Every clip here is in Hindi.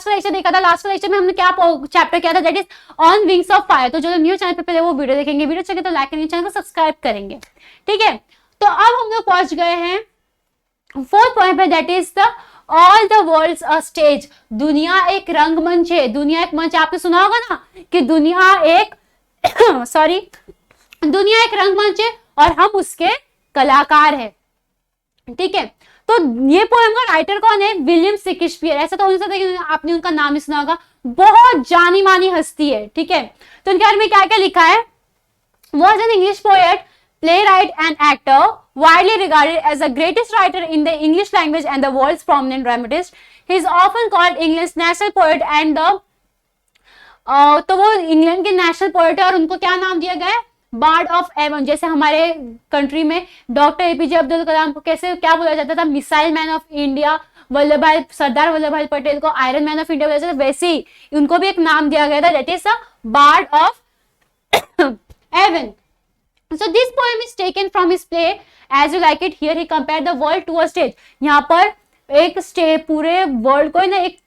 लास्ट लेक्चर देखा था, लास्ट लेक्चर में हमने क्या चैप्टर किया था, that is on wings of fire. तो जो न्यू चैनल पे पहले वो वीडियो देखेंगे, वीडियो चाहिए तो लाइक करेंगे, चैनल को सब्सक्राइब करेंगे, ठीक है। तो अब हम लोग पहुंच गए हैं फोर्थ पॉइंट पे, that is the all the world's a stage. दुनिया एक रंगमंच है, दुनिया एक मंच। आपने सुना होगा ना कि दुनिया एक सॉरी दुनिया एक रंगमंच है और हम उसके कलाकार हैं, ठीक है। तो ये पोएम का राइटर कौन है? William Shakespeare. ऐसा तो हो सकता है कि आपने उनका नाम ही सुना होगा, बहुत जानी मानी हस्ती है, ठीक है। तो उनके बारे में क्या क्या लिखा है? was an English poet, playwright and actor, widely regarded as the greatest writer in the English language and the world's prominent dramatist. He is often called England's national poet and the तो वो इंग्लैंड के नेशनल पोएट है और उनको क्या नाम दिया गया है? Bard of Avon. जैसे हमारे कंट्री में डॉक्टर एपीजे अब्दुल कलाम को कैसे क्या बोला जाता था? Missile man of India. Sardar Vallabh Bhai Patel को आयरन मैन ऑफ इंडिया बोला जाता था, वैसे ही उनको भी एक नाम दिया गया था, that is the bard of Avon. So this poem is taken from his play As You Like It. Here he compared the world to a stage. यहाँ पर एक स्टेज, पूरे वर्ल्ड को ना एक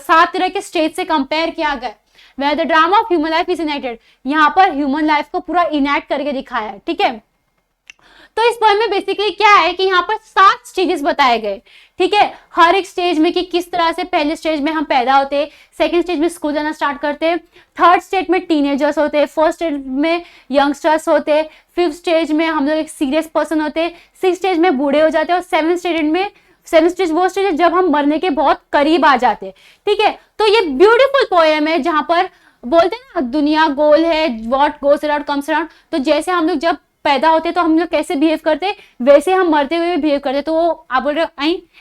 7 तरह के स्टेज से कंपेयर किया गया। Where the drama of human life is enacted. यहाँ पर ह्यूमन लाइफ को पूरा इनैक्ट करके दिखाया है, ठीक है। तो इस पोएम में बेसिकली क्या है कि यहाँ पर 7 स्टेजेस बताए गए, ठीक है। हर एक स्टेज में कि किस तरह से पहले स्टेज में हम पैदा होते, सेकंड स्टेज में स्कूल जाना स्टार्ट करते, थर्ड स्टेज में टीनेजर्स होते, फर्स्ट स्टेज में यंगस्टर्स होते, फिफ्थ स्टेज में हम लोग एक सीरियस पर्सन होते, सिक्स स्टेज में बूढ़े हो जाते और सेवन स्टेज वो स्टेज है जब हम मरने के बहुत करीब आ जाते, ठीक है। तो ये ब्यूटीफुल पोएम है जहां पर बोलते हैं ना दुनिया गोल है, what goes around comes around. तो जैसे हम लोग जब पैदा होते तो हम लोग कैसे बिहेव करते, वैसे हम मरते हुए बिहेव करते। तो आप बोल रहे हो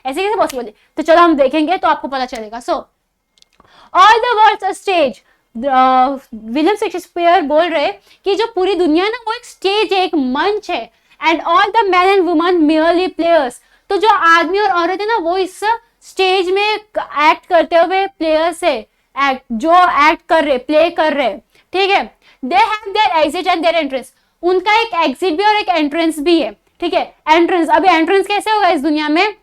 ऐसे कैसे पॉसिबल है? तो चलो हम देखेंगे तो आपको पता चलेगा। So all the world's a stage. William Shakespeare बोल रहे कि जो पूरी दुनिया है ना वो एक स्टेज है, एक मंच है। And all the man and woman merely players. तो जो आदमी और औरत है ना वो इस स्टेज में एक्ट करते हुए प्लेयर्स है, जो एक्ट कर रहे, प्ले कर रहे, ठीक है। They have their exit and their entrance. उनका एक एग्जिट भी और एक एंट्रेंस भी है, ठीक है। एंट्रेंस, अभी एंट्रेंस कैसे होगा इस दुनिया में?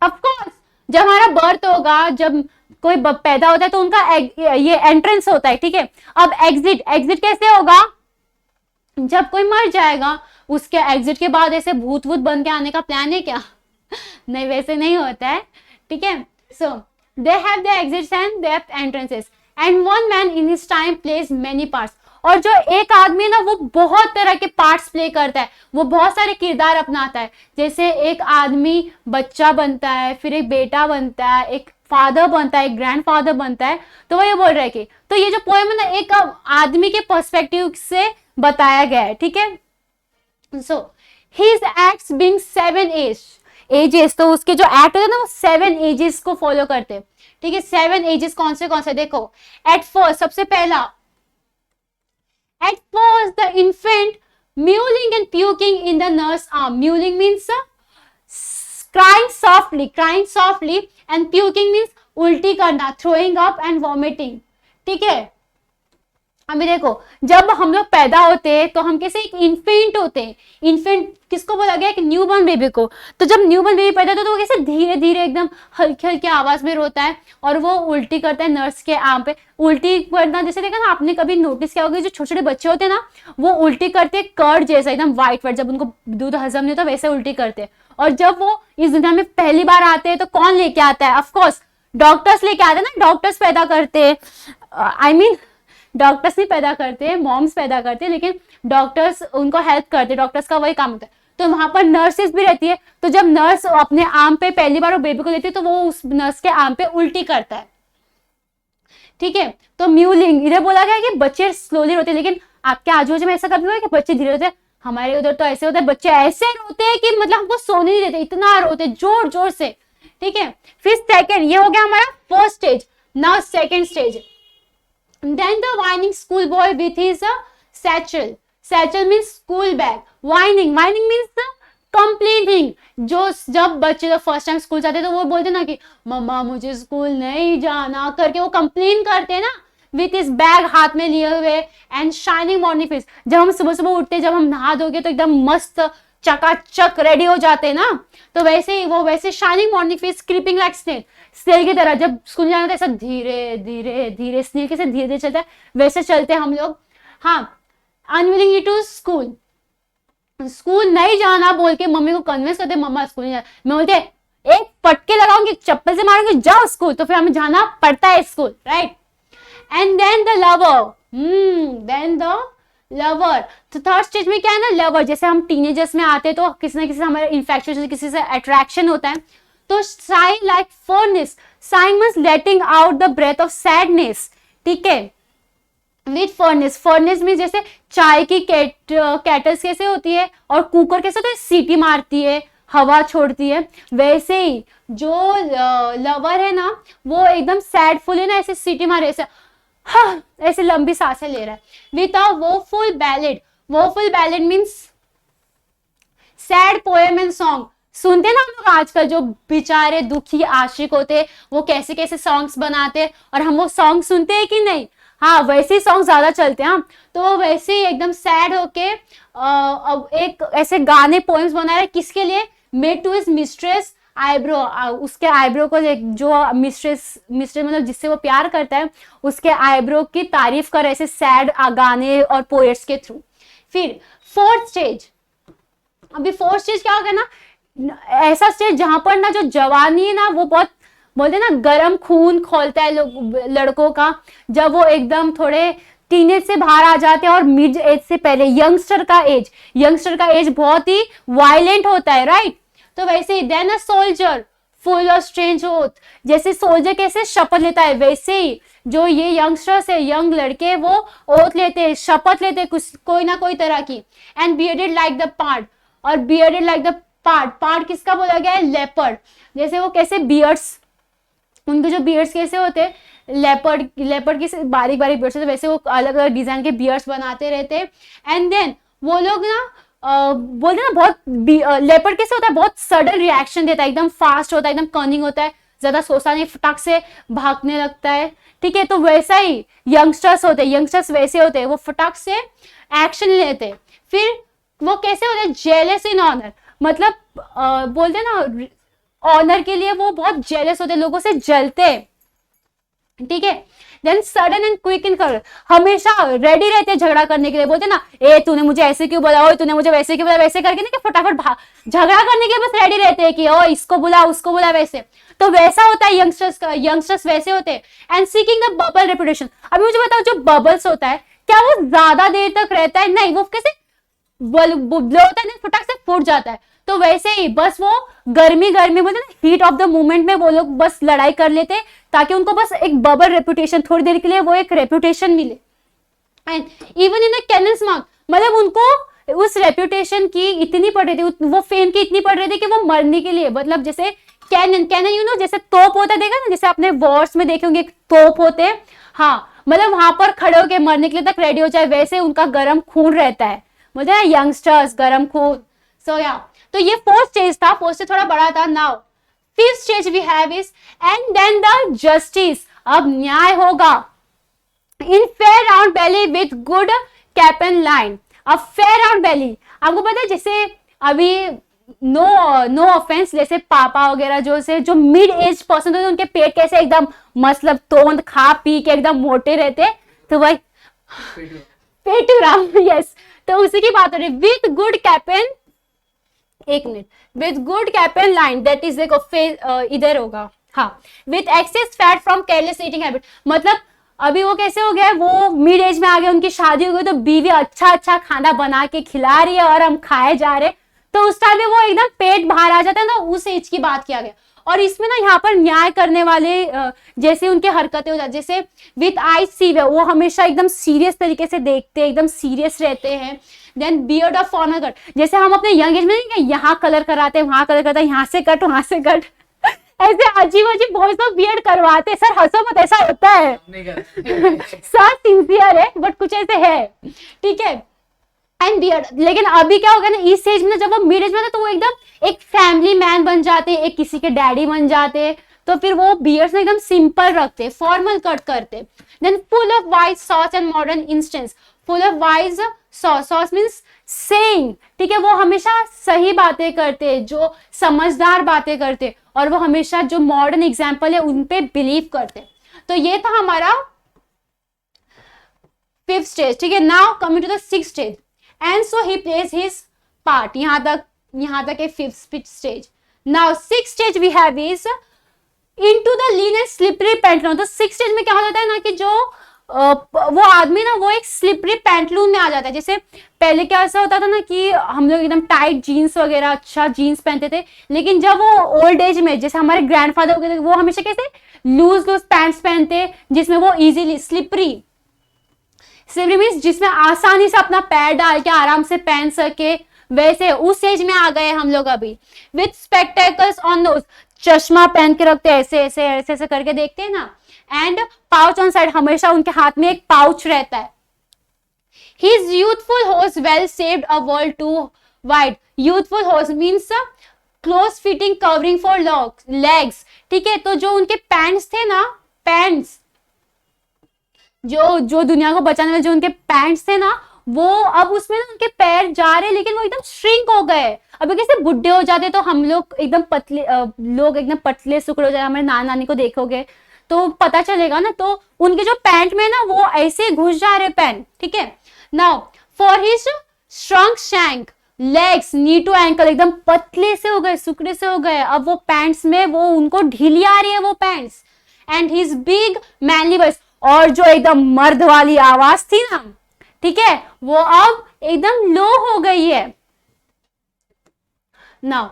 ऑफ कोर्स जब हमारा बर्थ होगा, जब कोई पैदा होता है तो उनका ये एंट्रेंस होता है, ठीक है। अब एग्जिट कैसे होगा? जब कोई मर जाएगा उसके एग्जिट के बाद ऐसे भूत बन के आने का प्लान है क्या? नहीं, वैसे नहीं होता है, ठीक है। So they have the exits and they have entrances and one man in his time plays many parts. और जो एक आदमी ना वो बहुत तरह के पार्ट्स प्ले करता है, वो बहुत सारे किरदार अपनाता है। जैसे एक आदमी बच्चा बनता है, फिर एक बेटा बनता है, एक फादर बनता है, एक ग्रैंडफादर बनता है। तो वो ये बोल रहा है कि तो ये जो पोएम है ना एक आदमी के पर्सपेक्टिव से बताया गया है, ठीक है। So his acts being 7 ages. तो उसके जो एक्ट होते हैं ना वो 7 एजेस को फॉलो करते हैं, ठीक है। 7 एजेस कौन से देखो। एट फर्स्ट, सबसे पहला, at first the infant mewling and puking in the nurse arm. Mewling means crying softly and puking means उल्टी करना, throwing up and vomiting, ठीक है। अभी देखो जब हम लोग पैदा होते हैं तो हम कैसे एक इन्फेंट होते हैं। इन्फेंट किसको बोला गया? एक न्यूबॉर्न बेबी को। तो जब न्यूबॉर्न बेबी पैदा होता है तो वो कैसे धीरे धीरे एकदम हल्की हल्की आवाज में रोता है और वो उल्टी करता है नर्स के आर्म पे। उल्टी करना जैसे देखा ना आपने कभी नोटिस किया होगा, जो छोटे छोटे बच्चे होते हैं ना वो उल्टी करते कर्ड जैसा एकदम व्हाइट, जब उनको दूध हजम नहीं होता वैसे उल्टी करते हैं। और जब वो इस दुनिया में पहली बार आते हैं तो कौन लेके आता है? ऑफकोर्स डॉक्टर्स लेके आते हैं ना, डॉक्टर्स पैदा करते हैं। डॉक्टर्स नहीं पैदा करते, मॉम्स पैदा करते हैं, लेकिन डॉक्टर्स उनको हेल्प करते हैं, डॉक्टर्स का वही काम होता है। तो वहां पर नर्सेस भी रहती है। तो जब नर्स अपने आर्म पे पहली बार वो बेबी को लेती है तो वो उस नर्स के आर्म पे उल्टी करता है, ठीक है। तो म्यूलिंग इधर बोला गया कि बच्चे स्लोली रोते हैं, लेकिन आपके आजू-बाजू में ऐसा कभी हुआ है कि बच्चे धीरे रोते हैं? हमारे उधर तो ऐसे होता है, बच्चे ऐसे रोते हैं कि मतलब हमको सोने नहीं देते, इतना रोते जोर जोर से, ठीक है। फिर सेकेंड, ये हो गया हमारा first stage. Now second stage, then the whining school boy with his satchel means school bag. whining means complaining. जो जब बच्चे फर्स्ट टाइम स्कूल जाते हैं तो वो बोलते ना कि मम्मा मुझे स्कूल नहीं जाना करके वो कंप्लेन करते हैं ना, विथ इस बैग हाथ में लिए हुए। एंड शाइनिंग मॉर्निंग फेस, जब हम सुबह सुबह उठते, जब हम नहा धोगे तो एकदम मस्त चकाचक रेडी हो जाते हैं ना, तो वैसे ही वो वैसे shining morning face creeping like snail, snail की तरह जब स्कूल जाना था ऐसा धीरे धीरे धीरे, स्नेल कैसे धीरे धीरे चलता है वैसे चलते हैं हम लोग। हाँ, अनविलिंग टू स्कूल, स्कूल नहीं जाना बोल के मम्मी को कन्विंस करते, मम्मा स्कूल नहीं जाना, मैं बोलते एक पटके लगाऊंगी, चप्पल से मारूंगी, जाओ स्कूल, तो फिर हमें जाना पड़ता है school, right. And then the lover, then the lover, तो थर्ड स्टेज में क्या है ना, लवर, जैसे हम टीनेजर्स में आते हैं तो किसी ना किसी से हमारा इन्फेक्शन, किसी से अट्रैक्शन होता है, तो sighing like furnace, sighing means letting out the breath of sadness, ठीक है, विद फर्नेस, फर्नेस में जैसे चाय की कैटल्स कैसे होती है और कुकर कैसे होता है, सीटी मारती है, हवा छोड़ती है, वैसे ही जो लवर है ना वो एकदम सैडफुल है ना, ऐसे सीटी मारे, ऐसे हाँ ऐसे लंबी सांसें ले रहा है, with a woeful ballad, woeful ballad means sad poem and song, सुनते ना हम लोग आजकल जो बेचारे दुखी आशिक होते वो कैसे कैसे सॉन्ग्स बनाते, और हम वो सॉन्ग सुनते हैं कि नहीं, हाँ वैसे ही सॉन्ग ज्यादा चलते हैं। हाँ, तो वैसे ही एकदम सैड होके एक ऐसे गाने पोएम्स बना रहे, किसके लिए, made to his mistress eyebrow, उसके आईब्रो को जो मिस्ट्रेस मतलब जिससे वो प्यार करता है उसके आईब्रो की तारीफ कर ऐसे सैड गाने और पोएट्स के थ्रू। फिर फोर्थ स्टेज, अभी फोर्थ स्टेज क्या होगा ना, ऐसा स्टेज जहां पर ना जो जवानी है ना वो बहुत बोलते ना गरम खून खोलता है लोग लड़कों का, जब वो एकदम थोड़े टीनेज से बाहर आ जाते हैं और मिड एज से पहले यंगस्टर का एज बहुत ही वायलेंट होता है, राइट। तो वैसे ही then a soldier full of strange oath, जैसे सोल्जर कैसे शपथ लेता है वैसे ही जो ये यंगस्टर्स है, यंग लड़के, वो ओथ लेते हैं, शपथ लेते हैं कुछ कोई ना कोई तरह की। And bearded like the part, और बियर्डेड लाइक द पार्ट किसका बोला गया है, लेपर्ड, जैसे वो कैसे बियर्ड्स, उनके जो बियर्ड्स कैसे होते हैं, लेपर्ड की बारीक बारीक बियर्ड्स होते, वैसे वो अलग अलग डिजाइन के बियर्ड्स बनाते रहते हैं। एंड देन वो लोग ना बोलते हैं ना बहुत लेपर्ड कैसे होता है, बहुत सडन रिएक्शन देता है, एकदम फास्ट होता है, एकदम कनिंग होता है, ज्यादा सोचता नहीं, फटाक से भागने लगता है, ठीक है। तो वैसा ही यंगस्टर्स होते हैं, यंगस्टर्स वैसे होते हैं, वो फटाक से एक्शन लेते हैं। फिर वो कैसे होते हैं, जेलस इन ऑनर, मतलब बोलते हैं ना ऑनर के लिए वो बहुत जेलस होते, लोगों से जलते, ठीक है। Then sudden and quick in कर, हमेशा रेडी रहते हैं झगड़ा करने के लिए, बोलते ना ए तूने मुझे ऐसे क्यों बोला, ओ तूने मुझे वैसे क्यों बोला, वैसे करके ना कि फटाफट झगड़ा करने के लिए बस रेडी रहते हैं कि ओ इसको बुला उसको बुला, वैसे। तो वैसा होता है यंगस्टर्स वैसे होते हैं। And seeking the bubble reputation, अभी मुझे बताओ जो बबल्स होता है क्या वो ज्यादा देर तक रहता है, नहीं, वो कैसे होता है, फटाक से फूट जाता है। तो वैसे ही बस वो गर्मी बोलते ना हीट ऑफ द मोमेंट में वो लोग बस लड़ाई कर लेते ताकि उनको बस एक बबल रेपुटेशन, थोड़ी देर के लिए वो एक रेपुटेशन मिले। And even in cannons mark, मतलब उनको उस रेपुटेशन की इतनी पड़ रही थी, वो फेम की इतनी पड़ रही थी कि वो मरने के लिए, मतलब जैसे कैनन यू नो जैसे तोप होता है, देखा ना जैसे आपने वॉर्स में देखे होंगे तोप होते हैं, हाँ मतलब वहां पर खड़े होकर मरने के लिए तक रेडी हो जाए, वैसे उनका गर्म खून रहता है, मुझे ना यंगस्टर्स गर्म खून। सो या तो ये फोर्थ स्टेज था, फोर्थ से थोड़ा बड़ा था। Now fifth stage we have is and then the justice, अब न्याय होगा। In fair round belly with good cap and line, अब फेयर राउंड बेली, आपको पता है जैसे अभी नो ऑफेंस, जैसे पापा वगैरह जो मिड एज पर्सन होते हैं उनके पेट कैसे एकदम मतलब तोंद खा पी के एकदम मोटे रहते, तो वही पेटूरा, यस, तो उसी की बात हो रही। विथ गुड कैप एंड, एक minute, with good cap and line, that is इधर होगा, हाँ, with access fat from careless eating habit, मतलब अभी वो कैसे हो गया है, वो मिड एज में आ गए, उनकी शादी हो गई, तो बीवी अच्छा खाना बना के खिला रही है और हम खाए जा रहे, तो उस टाइम में वो एकदम पेट बाहर आ जाता है ना, उस एज की बात किया गया। और इसमें ना यहाँ पर न्याय करने वाले जैसे उनके हरकतें हो जाती, जैसे विथ आई सी, वो हमेशा एकदम सीरियस तरीके से देखते हैं, एकदम सीरियस रहते हैं। Then beard of formal cut, जैसे हम अपने यंग एज में नहीं यहाँ कलर कराते हैं, वहां कलर करते हैं, यहाँ से कट वहां से कट ऐसे अजीब बहुत लोग बियर्ड करवाते। सर हंसो मत, ऐसा होता है सर सिंसियर है बट कुछ ऐसे है, ठीक है। एंड बियर्ड, लेकिन अभी क्या होगा ना इस स्टेज में, जब वो मिड एज में था तो वो एकदम एक फैमिली मैन बन जाते, एक किसी के डैडी बन जाते, तो फिर वो बियर्ड्स में एकदम सिंपल रखते, फॉर्मल कट करते। Then full of wise saws and modern instances, full of wise saws means saying, ठीक है, वो हमेशा सही बातें करते, जो समझदार बातें करते, और वो हमेशा जो मॉडर्न एग्जाम्पल है उन पे बिलीव करते। तो ये था हमारा फिफ्थ स्टेज, ठीक है। Now coming to the sixth stage, and so he plays his part. यहां तक है fifth stage. Now sixth stage we have is into the lean and slippered pantaloon. तो सिक्स्थ स्टेज में क्या हो जाता है ना कि जो वो आदमी ना वो एक स्लिपरी पैंटलून में आ जाता है। जैसे पहले क्या ऐसा होता था ना कि हम लोग एकदम टाइट जीन्स वगैरह, अच्छा जीन्स पहनते थे, लेकिन जब वो ओल्ड एज में, जैसे हमारे ग्रैंडफादर वगैरह, वो हमेशा कैसे लूज पैंट्स पहनते, जिसमें वो इजीली स्लिपरी मीन्स जिसमें आसानी से अपना पैर डाल के आराम से पहन सके, वैसे उस एज में आ गए हम लोग अभी। विथ स्पेक्टेकल्स ऑन नोज, चश्मा पहन के रखते हैं, ऐसे ऐसे ऐसे ऐसे करके देखते हैं ना, एंड पाउच ऑन साइड, हमेशा उनके हाथ में एक पाउच रहता है। His youthful horse well saved a world too wide. Youthful horse means close fitting covering for legs, ठीक है। तो जो उनके पैंट्स थे ना, पैंट्स जो दुनिया को बचाने वाले जो उनके पैंट्स थे ना, वो अब उसमें ना उनके पैर जा रहे, लेकिन वो एकदम श्रिंक हो गए। अभी कैसे बुढ़े हो जाते तो हम लोग एकदम पतले, लोग एकदम पतले सुकड़े हो जाए, हमारे नाना नानी को देखोगे तो पता चलेगा ना। तो उनके जो पैंट में ना वो ऐसे घुस जा रहे पैंट, ठीक है। Now for his shrunk shank legs knee to ankle, एकदम पतले से हो गए, सुकड़े से हो गए। अब वो पैंट्स में वो उनको ढीली आ रही है वो pants. And his big manly voice, और जो एकदम मर्द वाली आवाज थी ना, ठीक है, वो अब एकदम लो हो गई है। Now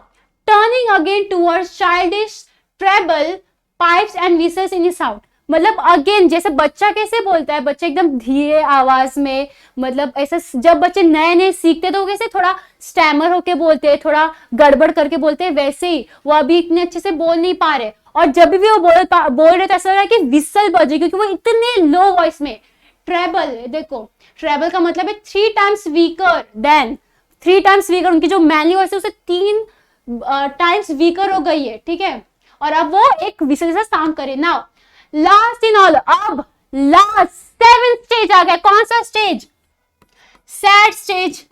turning again towards childish treble pipes and whistles in his sound, मतलब अगेन जैसे बच्चा कैसे बोलता है, बच्चे एकदम धीरे आवाज में, मतलब ऐसा जब बच्चे नए नए सीखते तो वो कैसे थोड़ा स्टैमर होके बोलते हैं, थोड़ा गड़बड़ करके बोलते हैं, वैसे ही वो अभी इतने अच्छे से बोल नहीं पा रहे। और जब भी वो बोल रहे तो ऐसा लग रहा है कि विसल बजे, क्योंकि वो इतने लो वॉइस में। ट्रेबल, देखो ट्रेबल का मतलब है 3 times weaker then, 3 times weaker, उनकी जो मैनली वॉइस है उसे 3 टाइम्स वीकर हो गई है, ठीक है। और अब वो एक विसल से साउंड करे। नाउ लास्ट इन ऑल, अब लास्ट 7th स्टेज आ गया। कौन सा स्टेज? सैड स्टेज,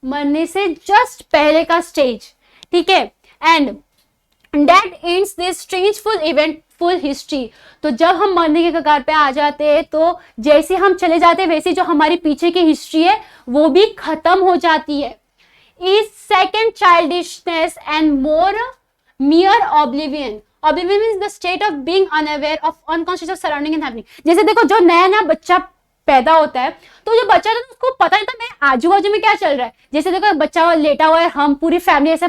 मरने से जस्ट पहले का स्टेज, ठीक है। And that ends this strangeful eventful history। तो जब हम मरने के कगार पे आ जाते हैं तो जैसे हम चले जाते हैं वैसे जो हमारी पीछे की हिस्ट्री है वो भी खत्म हो जाती है। Is second childishness and more mere oblivion। Oblivion means the state of being unaware of unconscious of surrounding and happening। जैसे देखो जो नया नया बच्चा पैदा होता है तो जो बच्चा होता है उसको पता नहीं था मैं आजू बाजू में क्या चल रहा है। जैसे देखो बच्चा लेटा हुआ है, हम पूरी फैमिली ऐसे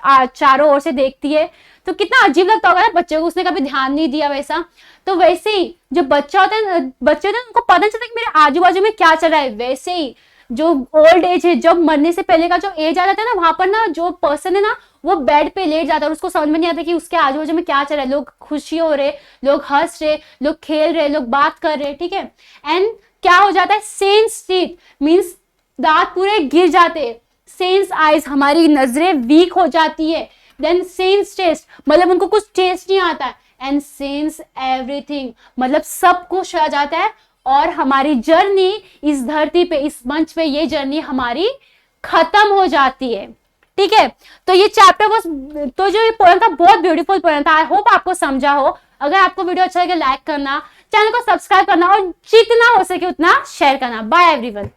चारों ओर से देखती है तो कितना अजीब लगता होगा ना बच्चे को, उसने कभी ध्यान नहीं दिया वैसा। तो वैसे ही जो बच्चा होता है, बच्चे होते हैं उनको पता नहीं चलता कि मेरे आजू बाजू में क्या चल रहा है। वैसे ही जो ओल्ड एज है, जब मरने से पहले का जो एज आ जाता है ना, वहां पर ना जो पर्सन है ना वो बेड पे लेट जाता है और उसको समझ में नहीं आता कि उसके आजू बाजू में क्या चल रहा है। लोग खुशी हो रहे, लोग हंस रहे, लोग खेल रहे, लोग बात कर रहे, ठीक है। एंड क्या हो जाता है, सेंस टीथ मीन्स दांत पूरे गिर जाते हैं। सेंस आइज, हमारी नजरें वीक हो जाती है। देन सेंस टेस्ट, मतलब उनको कुछ टेस्ट नहीं आता है। एंड सेंस एवरीथिंग, मतलब सब कुछ आ जाता है। और हमारी जर्नी इस धरती पे, इस मंच पे, ये जर्नी हमारी खत्म हो जाती है, ठीक है। तो ये चैप्टर बस, तो जो ये पोएम था बहुत ब्यूटीफुल पोएम था। आई होप आपको समझा हो। अगर आपको वीडियो अच्छा लगे लाइक करना, चैनल को सब्सक्राइब करना और जितना हो सके उतना शेयर करना। Bye everyone.